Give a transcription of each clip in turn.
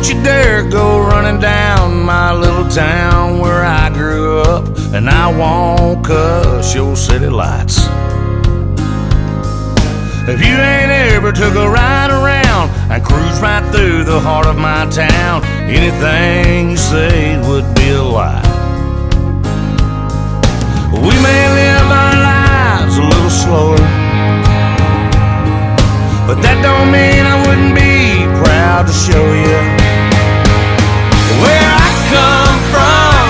Don't you dare go running down my little town where I grew up, and I won't cuss your city lights. If you ain't ever took a ride around and cruised right through the heart of my town, anything you say would be a lie. We may live our lives a little slower, but that don't mean I wouldn't be proud to show you where I come from.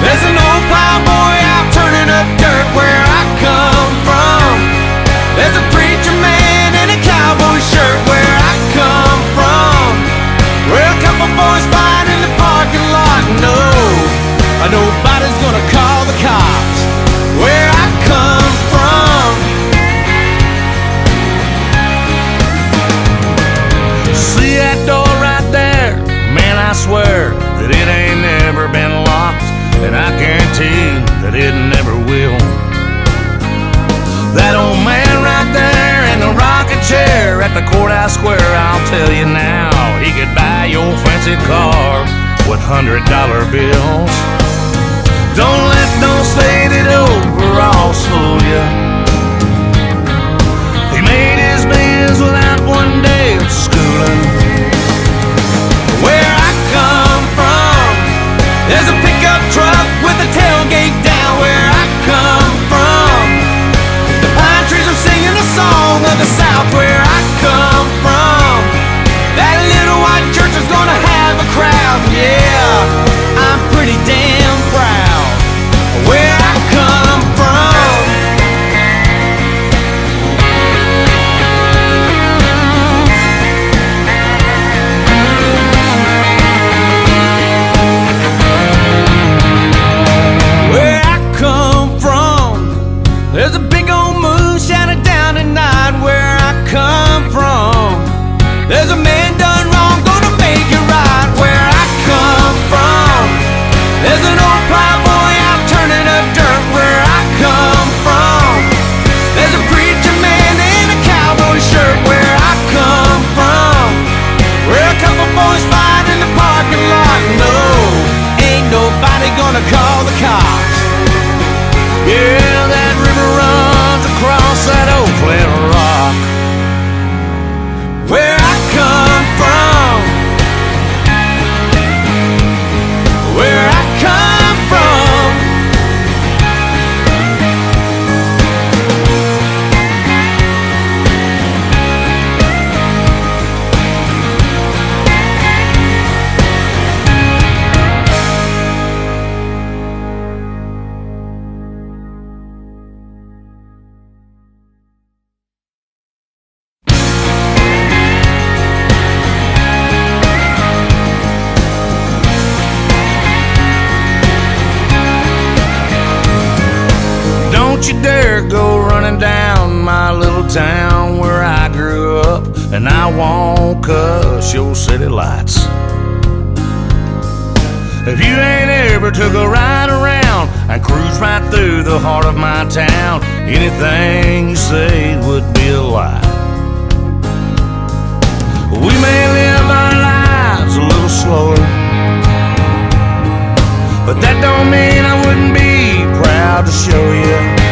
There's an old plowboy out turning up dirt where I come from. There's a preacher man in a cowboy shirt where I come from. Where a couple boys fight in the parking lot. No, nobody's gonna call the cops where I come from. See that door right there? Man, I swear that it ain't never been locked, and I guarantee that it never will. That old man right there in the rocking chair at the courthouse square, I'll tell you now, he could buy your fancy car with $100 bills. Don't let those faded overalls fool you. He made his bills without one day of schooling. Where I come from, there's a pickup truck with a tailgate down where I come from. The pine trees are singing a song of the South where I come from. That little white church is gonna have a crowd. Yeah, I'm pretty damn proud where I come from. Where I come from, there's a big old moon shining down at night where I come from. There's a man done wrong, gonna make it right where I come from. There's an old plowboy out turning up dirt where I come from. There's a preacher man in a cowboy shirt where I come from. Where a couple boys fight in the parking lot. No, ain't nobody gonna call the cops. Yeah, that river runs across that old flat rock where I come from. Where I come from. Don't you dare go running down my little town where I grew up, and I won't cuss your city lights. If you ain't ever took a ride around and cruised right through the heart of my town, anything you say would be a lie. We may live our lives a little slower, but that don't mean I wouldn't be proud to show you